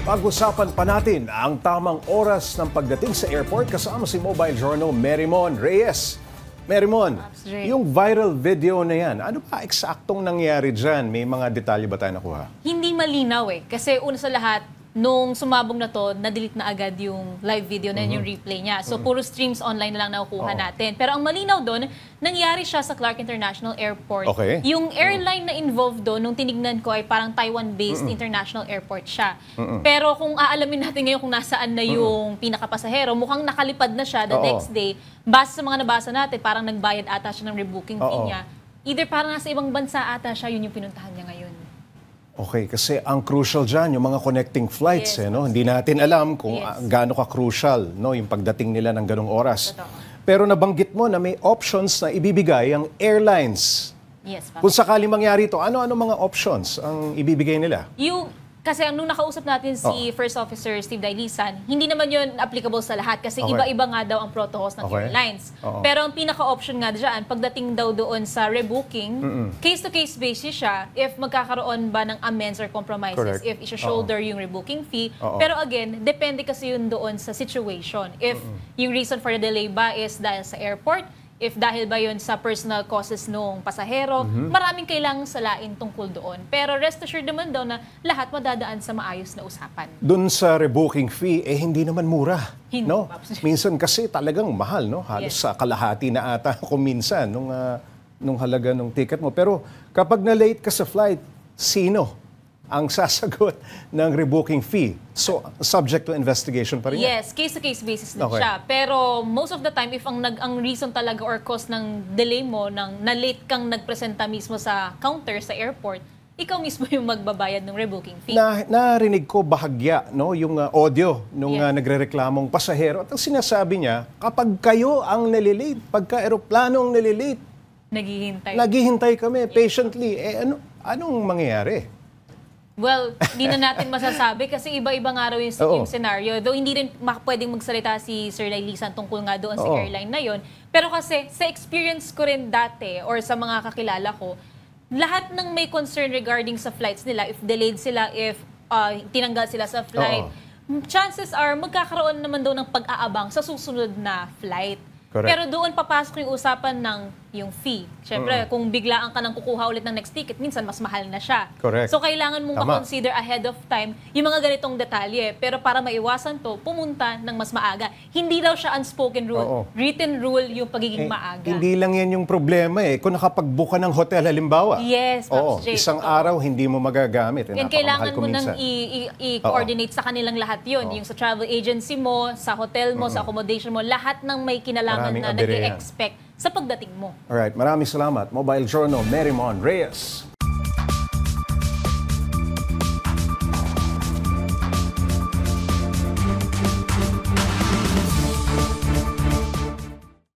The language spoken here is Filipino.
Pag-usapan pa natin ang tamang oras ng pagdating sa airport kasama si Mobile Journal Merymon Reyes. Merymon, yung viral video na yan, ano ba eksaktong nangyari dyan? May mga detalye ba tayo nakuha? Hindi malinaw kasi una sa lahat, nung sumabog na to, na-delete na agad yung live video na yung replay niya. So, puro streams online na lang nakukuha natin. Pero ang malinaw doon, nangyari siya sa Clark International Airport. Okay. Yung airline na involved doon, nung tinignan ko ay parang Taiwan-based international airport siya. Pero kung aalamin natin ngayon kung nasaan na yung pinakapasahero, mukhang nakalipad na siya the next day. Base sa mga nabasa natin, parang nagbayad ata siya ng rebooking fee niya. Either parang nasa ibang bansa ata siya, yun yung pinuntahan niya ngayon. Okay, kasi ang crucial dyan, yung mga connecting flights, no? Hindi natin alam kung gaano ka-crucial, no? Yung pagdating nila ng ganong oras. Pero nabanggit mo na may options na ibibigay ang airlines. Yes, Kung sakali mangyari ito, ano-ano mga options ang ibibigay nila? Kasi nung nakausap natin si First Officer Steve Dailisan, hindi naman yun applicable sa lahat kasi iba-iba nga daw ang protocols ng airlines. Pero ang pinaka-option nga dyan, pagdating daw doon sa rebooking, case-to-case basis siya if magkakaroon ba ng amends or compromises, if isa-shoulder yung rebooking fee. Pero again, depende kasi yun doon sa situation. If yung reason for the delay ba is dahil sa airport, if dahil ba yun sa personal causes nung pasahero, maraming kailangang salain tungkol doon. Pero rest assured naman daw na lahat madadaan sa maayos na usapan. Doon sa rebooking fee, hindi naman mura. Hindi, no? Minsan kasi talagang mahal, no? Halos sa kalahati na ata kung minsan nung halaga ng ticket mo. Pero kapag na-late ka sa flight, sino ang sasagot ng rebooking fee? So, subject to investigation pa rin yan? Yes, case-to-case basis na siya. Pero most of the time, if ang reason talaga or cause ng delay mo, na-late kang nagpresenta mismo sa counter sa airport, ikaw mismo yung magbabayad ng rebooking fee. Narinig ko bahagya, no, yung audio nung nagrereklamong pasahero. At ang sinasabi niya, kapag kayo ang nalilate, pagka aeroplanong nalilate, naghihintay kami patiently. Anong mangyayari? Well, hindi na natin masasabi kasi iba-iba nga raw yung scenario. Though hindi rin pwedeng magsalita si Sir Dailisan tungkol nga doon sa airline na yon. Pero kasi sa experience ko rin dati or sa mga kakilala ko, lahat ng may concern regarding sa flights nila, if delayed sila, if tinanggal sila sa flight, chances are magkakaroon naman daw ng pag-aabang sa susunod na flight. Correct. Pero doon papasok yung usapan ng yung fee. Siyempre, kung biglaan ka nang kukuha ulit ng next ticket, minsan mas mahal na siya. Correct. So, kailangan mong ma-consider ahead of time yung mga ganitong detalye. Pero para maiwasan to, pumunta ng mas maaga. Hindi daw siya unspoken rule. Written rule yung pagiging maaga. Hindi lang yan yung problema Kung nakapag-book ka ng hotel, halimbawa. Yes, isang araw hindi mo magagamit. And kailangan mo nang i-coordinate sa kanilang lahat yun. Yung sa travel agency mo, sa hotel mo, sa accommodation mo, lahat ng may kinalaman na nag-expect sa pagdating mo. Alright, maraming salamat. Mobile Journal Merymon Reyes.